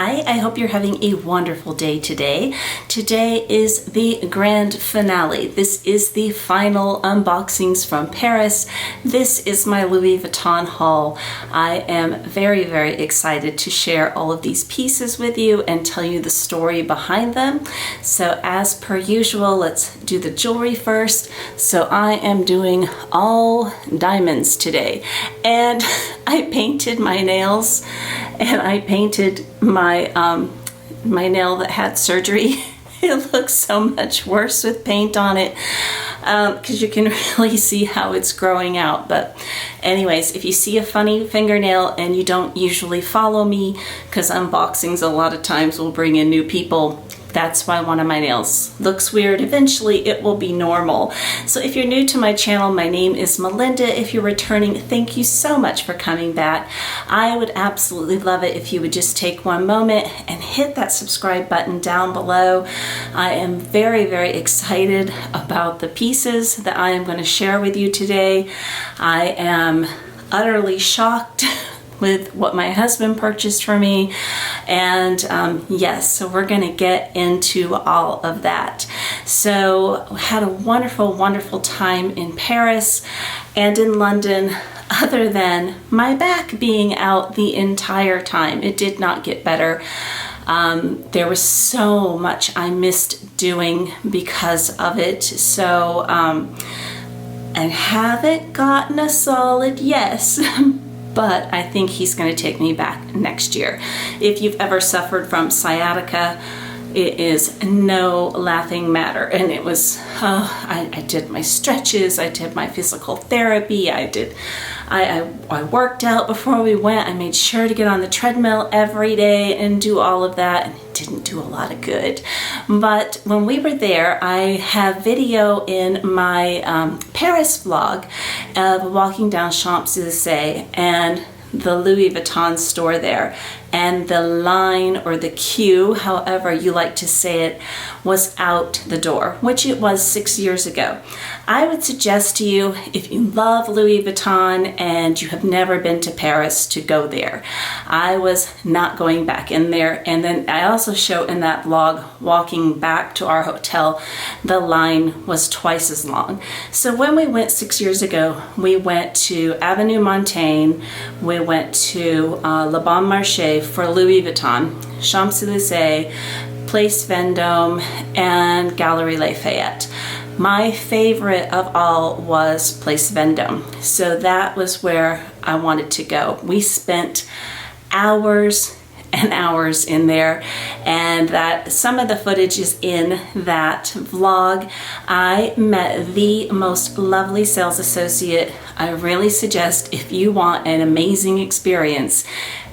Hi, I hope you're having a wonderful day today. Today is the grand finale. This is the final unboxings from Paris. This is my Louis Vuitton haul. I am very, very excited to share all of these pieces with you and tell you the story behind them. So as per usual, let's do the jewelry first. So I am doing all diamonds today. And I painted my nails and I painted my my nail that had surgery. It looks so much worse with paint on it because you can really see how it's growing out. But anyways, if you see a funny fingernail and you don't usually follow me, because unboxings a lot of times will bring in new people, that's why one of my nails looks weird. Eventually it will be normal. So if you're new to my channel, my name is Melinda. If you're returning, thank you so much for coming back. I would absolutely love it if you would just take one moment and hit that subscribe button down below. I am very, very excited about the pieces that I am going to share with you today. I am utterly shocked with what my husband purchased for me, and yes, so we're gonna get into all of that. So had a wonderful, wonderful time in Paris and in London, other than my back being out the entire time. It did not get better. There was so much I missed doing because of it. So I haven't gotten a solid yes. But I think he's going to take me back next year. If you've ever suffered from sciatica, it is no laughing matter. And it was, I did my stretches, I did my physical therapy, I worked out before we went. I made sure to get on the treadmill every day and do all of that. And it didn't do a lot of good. But when we were there, I have video in my Paris vlog of walking down Champs-Élysées and the Louis Vuitton store there, and the line or the queue, however you like to say it, was out the door, which it was 6 years ago. I would suggest to you, if you love Louis Vuitton and you have never been to Paris, to go there. I was not going back in there. And then I also show in that vlog, walking back to our hotel, the line was twice as long. So when we went 6 years ago, we went to Avenue Montaigne, we went to Le Bon Marché for Louis Vuitton, Champs-Élysées, Place Vendôme, and Galeries Lafayette. My favorite of all was Place Vendôme. So that was where I wanted to go. We spent hours and hours in there, and that some of the footage is in that vlog. I met the most lovely sales associate. I really suggest, if you want an amazing experience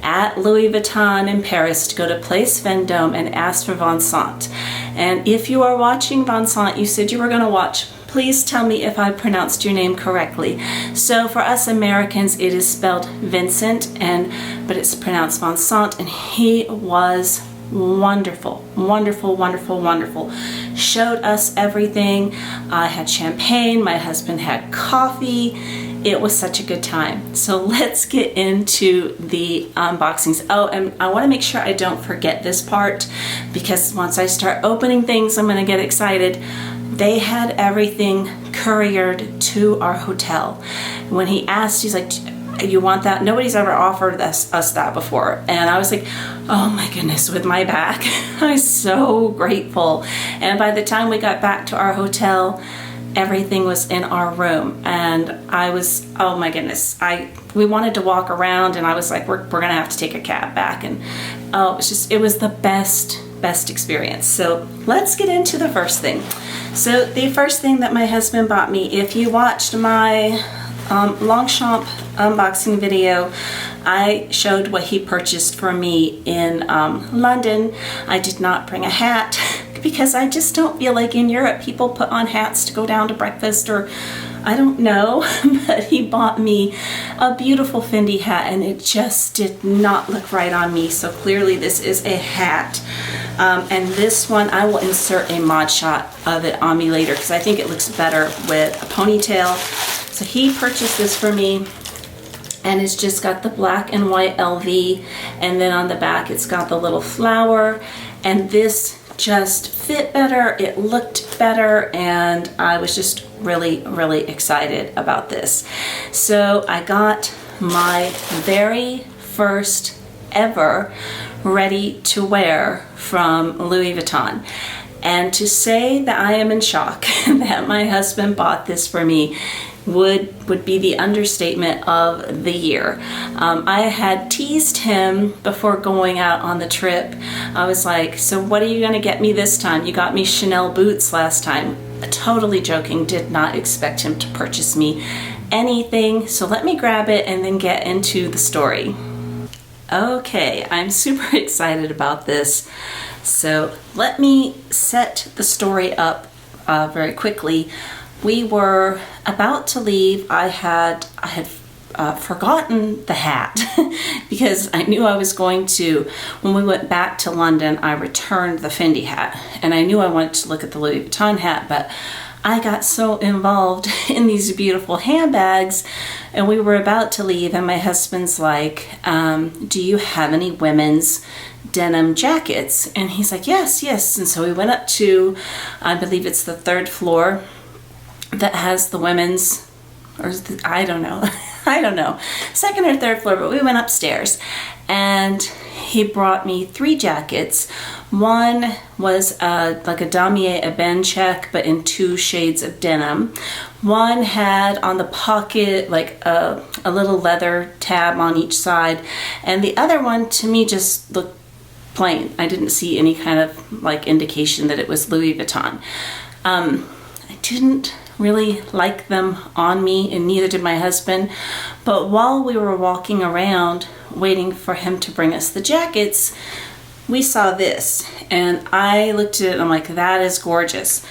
at Louis Vuitton in Paris, to go to Place Vendôme and ask for Vincent. And if you are watching Vincent, you said you were going to watch, please tell me if I pronounced your name correctly. So for us Americans, it is spelled Vincent, but it's pronounced Vincent, and he was wonderful, wonderful, wonderful, wonderful. Showed us everything. I had champagne, my husband had coffee. It was such a good time. So let's get into the unboxings. Oh, and I want to make sure I don't forget this part, because once I start opening things, I'm going to get excited. They had everything couriered to our hotel. When he asked, he's like, you want that? Nobody's ever offered us that before. And I was like, oh my goodness, with my back. I was so grateful. And by the time we got back to our hotel, everything was in our room. And I was, oh my goodness, we wanted to walk around, and I was like, we're gonna have to take a cab back. And oh, it was the best experience. So let's get into the first thing. So the first thing that my husband bought me, if you watched my Longchamp unboxing video, I showed what he purchased for me in London. I did not bring a hat because I just don't feel like in Europe people put on hats to go down to breakfast, or I don't know, but he bought me a beautiful Fendi hat and it just did not look right on me. So clearly this is a hat. And this one, I will insert a mod shot of it on me later because I think it looks better with a ponytail. So he purchased this for me. and it's just got the black and white LV, and then on the back it's got the little flower, and this just fit better, it looked better, and I was just really, really excited about this. So I got my very first ever ready to wear from Louis Vuitton. And to say that I am in shock that my husband bought this for me would be the understatement of the year. I had teased him before going out on the trip. I was like, so what are you gonna get me this time? You got me Chanel boots last time. Totally joking, did not expect him to purchase me anything. So let me grab it and then get into the story. Okay, I'm super excited about this. So let me set the story up very quickly. We were about to leave. I had forgotten the hat because I knew I was going to, when we went back to London, I returned the Fendi hat, and I knew I wanted to look at the Louis Vuitton hat, but I got so involved in these beautiful handbags, and we were about to leave, and my husband's like, do you have any women's denim jackets? And he's like, yes. And so we went up to, I believe it's the 3rd floor that has the women's, or I don't know, 2nd or 3rd floor, but we went upstairs, and he brought me 3 jackets. One was like a damier ébène check, but in 2 shades of denim. One had on the pocket like a little leather tab on each side, and the other one to me just looked plain. I didn't see any kind of like indication that it was Louis Vuitton. I didn't really like them on me, and neither did my husband. But while we were walking around waiting for him to bring us the jackets, we saw this, and I looked at it and I'm like, that is gorgeous.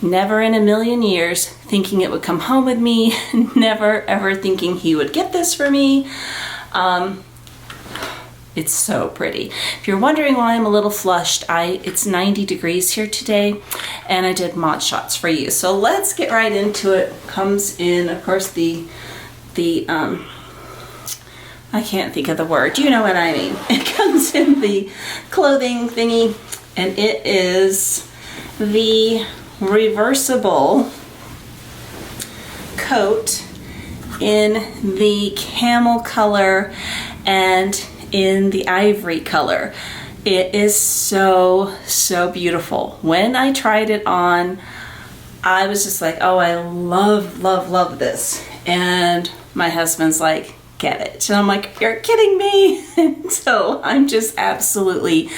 Never in a million years thinking it would come home with me, never ever thinking he would get this for me. It's so pretty. If you're wondering why I'm a little flushed, it's 90 degrees here today, and I did mod shots for you. So let's get right into it. Comes in, of course, the I can't think of the word. You know what I mean. It comes in the clothing thingy, and it is the reversible coat in the camel color and in the ivory color. It is so beautiful. When I tried it on, I was just like, oh, I love this. And my husband's like, get it. And I'm like, you're kidding me. And so I'm just absolutely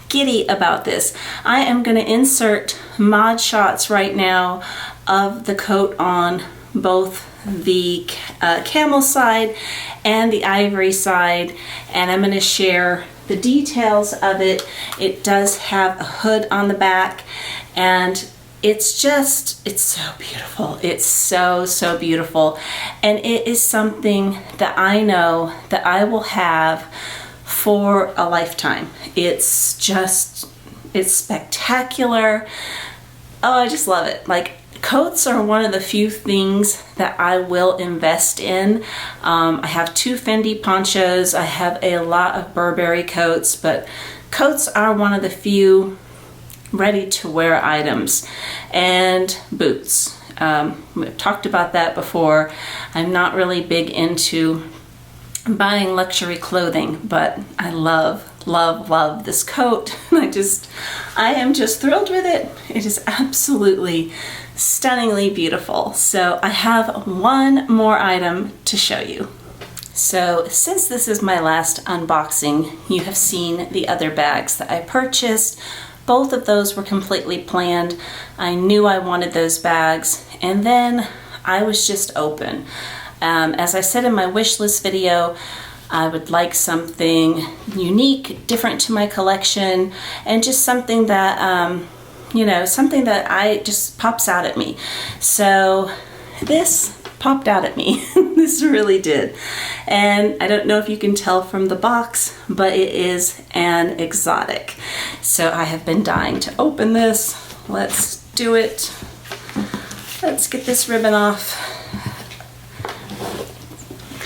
giddy about this. I am going to insert mod shots right now of the coat on both the camel side and the ivory side, and I'm going to share the details of it. It does have a hood on the back, and it's so beautiful. It's so beautiful, and it is something that I know that I will have for a lifetime. It's spectacular. Oh, I just love it. Like, coats are one of the few things that I will invest in. I have 2 Fendi ponchos. I have a lot of Burberry coats, but coats are one of the few ready to wear items. And boots. We've talked about that before. I'm not really big into buying luxury clothing, but I love this coat. I am just thrilled with it. It is absolutely stunningly beautiful. So I have one more item to show you. So since this is my last unboxing, you have seen the other bags that I purchased. Both of those were completely planned. I knew I wanted those bags, and then I was just open. As I said in my wish list video, I would like something unique, different to my collection, and just something that something that I just pops out at me. So this popped out at me. This really did. And I don't know if you can tell from the box, but it is an exotic. So I have been dying to open this. Let's do it. Let's get this ribbon off.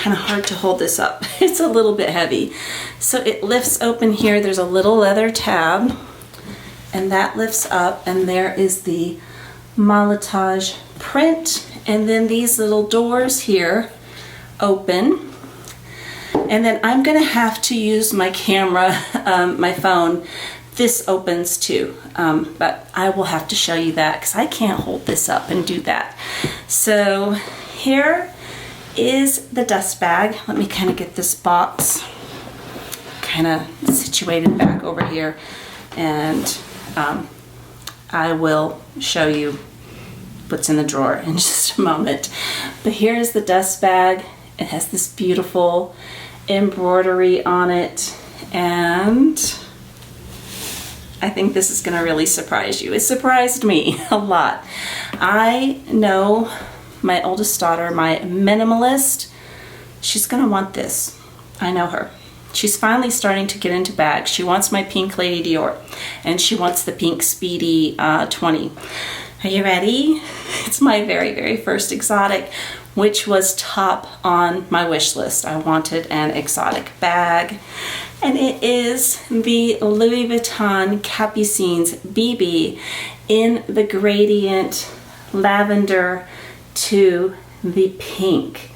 kind of hard to hold this up. It's a little bit heavy. So it lifts open here. There's a little leather tab, and that lifts up, and there is the Malatage print. And then these little doors here open. And then I'm gonna have to use my camera, my phone. This opens too, but I will have to show you that because I can't hold this up and do that. So here is the dust bag. Let me kind of get this box kind of situated back over here, and I will show you what's in the drawer in just a moment. But here is the dust bag. It has this beautiful embroidery on it, and I think this is going to really surprise you. It surprised me a lot. I know my oldest daughter, my minimalist, she's going to want this. I know her. She's finally starting to get into bags. She wants my pink Lady Dior, and she wants the pink Speedy 20. Are you ready? It's my very, very first exotic, which was top on my wish list. I wanted an exotic bag, and it is the Louis Vuitton Capucines BB in the gradient lavender to the pink.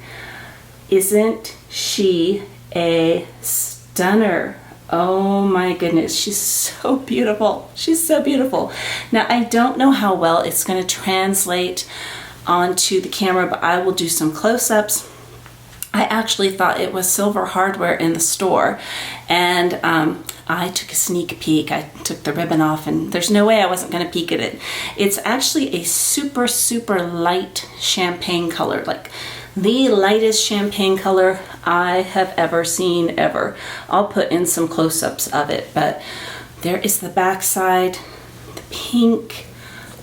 Isn't she a stunner? Oh my goodness, she's so beautiful. She's so beautiful. Now, I don't know how well it's going to translate onto the camera, but I will do some close-ups. I actually thought it was silver hardware in the store, and I took a sneak peek. I took the ribbon off, and there's no way I wasn't going to peek at it. It's actually a super, super light champagne color, like the lightest champagne color I have ever seen, ever. I'll put in some close-ups of it, but there is the back side, the pink.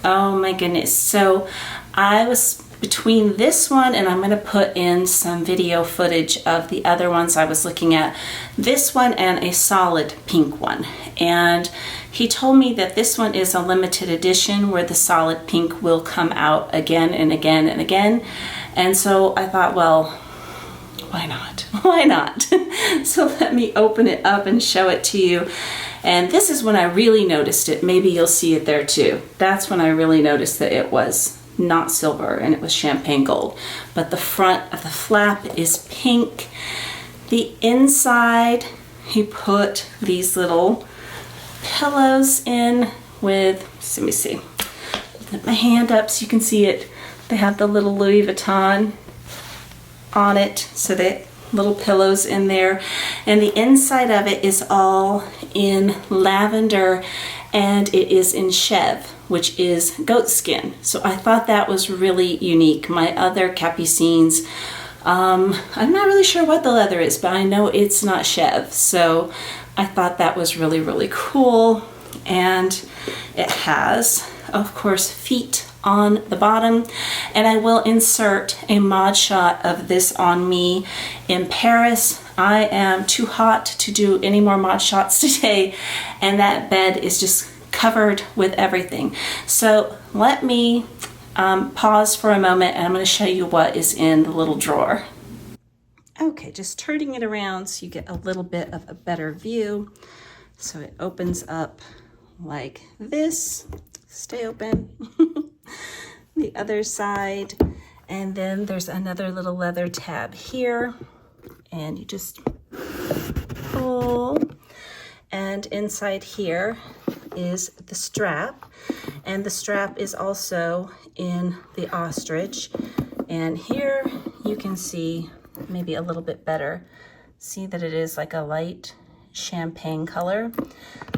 Oh my goodness. So I was between this one, and I'm going to put in some video footage of the other ones I was looking at, this one and a solid pink one. And he told me that this one is a limited edition where the solid pink will come out again and again and again. And so I thought, well, why not? Why not? So let me open it up and show it to you. And this is when I really noticed it. Maybe you'll see it there too. That's when I really noticed that it was not silver and it was champagne gold. But the front of the flap is pink. The inside, he put these little pillows in with, let me see, put my hand up so you can see it. They have the little Louis Vuitton on it, so they little pillows in there, and the inside of it is all in lavender, and it is in chev, which is goat skin. So I thought that was really unique. My other Capucines, I'm not really sure what the leather is, but I know it's not chev, so I thought that was really, really cool. And it has, of course, feet on the bottom, and I will insert a mod shot of this on me in Paris. I am too hot to do any more mod shots today, and that bed is just covered with everything. So let me pause for a moment, and I'm going to show you what is in the little drawer. Okay, just turning it around so you get a little bit of a better view. So it opens up like this. Stay open. The other side, and then there's another little leather tab here, and you just pull, and inside here is the strap, and the strap is also in the ostrich, and here you can see maybe a little bit better, see that it is like a light champagne color.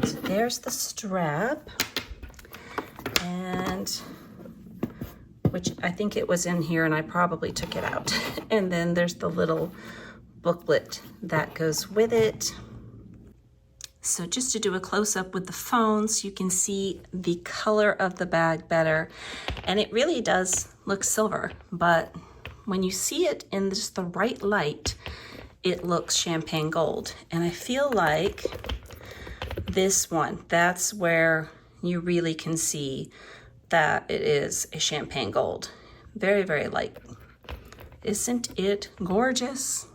So there's the strap, and which I think it was in here and I probably took it out. And then there's the little booklet that goes with it. So just to do a close-up with the phone so you can see the color of the bag better. And it really does look silver, but when you see it in just the right light, it looks champagne gold. And I feel like this one, that's where you really can see that it is a champagne gold. Very, very light. Isn't it gorgeous?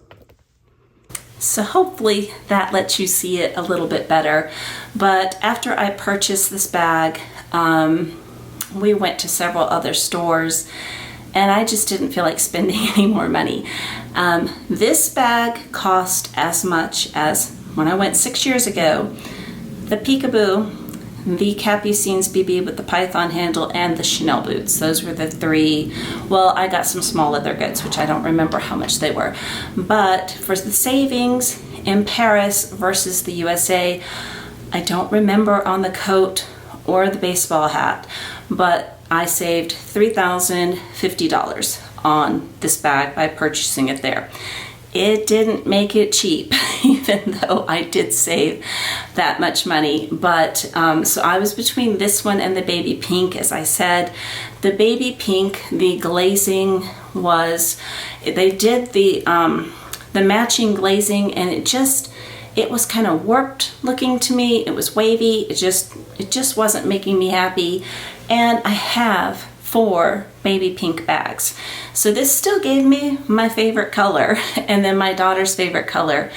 So hopefully that lets you see it a little bit better. But after I purchased this bag, we went to several other stores and I just didn't feel like spending any more money. This bag cost as much as when I went 6 years ago. The Peekaboo, the Capucines BB with the python handle, and the Chanel boots. Those were the three. Well, I got some small leather goods, which I don't remember how much they were. But for the savings in Paris versus the USA, I don't remember on the coat or the baseball hat, but I saved $3,050 on this bag by purchasing it there. It didn't make it cheap, even though I did save that much money. But so I was between this one and the baby pink. As I said, the baby pink, the glazing was, they did the matching glazing, and it was kind of warped looking to me. It was wavy. It just wasn't making me happy. And I have 4 baby pink bags. So this still gave me my favorite color. And then my daughter's favorite color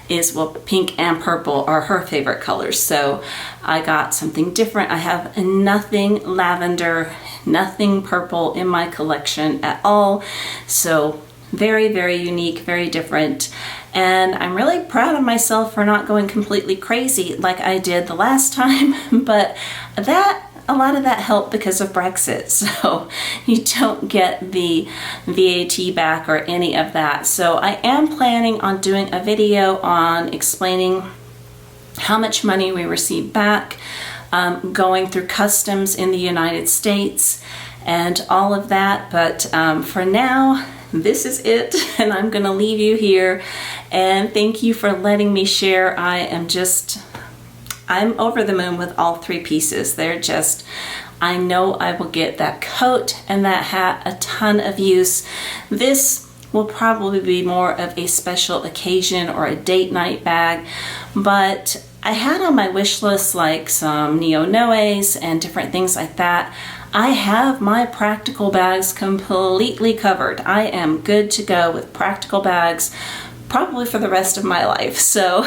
is, well, pink and purple are her favorite colors. So I got something different. I have nothing lavender, nothing purple in my collection at all. So very, very unique, very different. And I'm really proud of myself for not going completely crazy like I did the last time. But a lot of that helped because of Brexit, so you don't get the VAT back or any of that. So I am planning on doing a video on explaining how much money we receive back, going through customs in the United States and all of that. But for now, this is it, and I'm gonna leave you here. And thank you for letting me share. I'm over the moon with all 3 pieces. I know I will get that coat and that hat a ton of use. This will probably be more of a special occasion or a date night bag, but I had on my wish list like some neo-noes and different things like that. I have my practical bags completely covered. I am good to go with practical bags probably for the rest of my life. So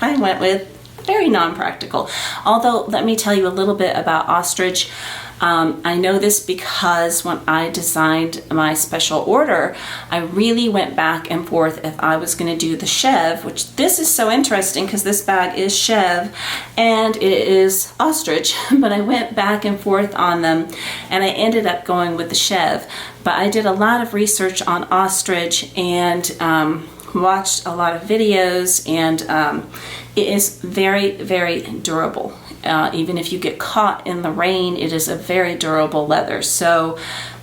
I went with very non-practical. Although, let me tell you a little bit about ostrich. I know this because when I designed my special order, I really went back and forth if I was going to do the chev, which this is so interesting because this bag is chev and it is ostrich, but I went back and forth on them and I ended up going with the chev. But I did a lot of research on ostrich and watched a lot of videos, and it is very, very durable. Even if you get caught in the rain, it is a very durable leather. So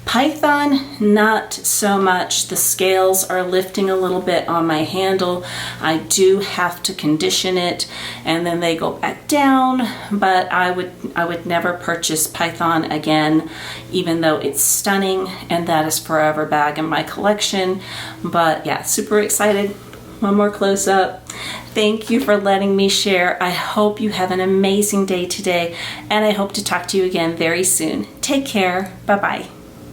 python, not so much. The scales are lifting a little bit on my handle. I do have to condition it and then they go back down, but I would never purchase python again, even though it's stunning and that is forever bag in my collection. But yeah, super excited. One more close up. Thank you for letting me share. I hope you have an amazing day today, and I hope to talk to you again very soon. Take care. Bye-bye.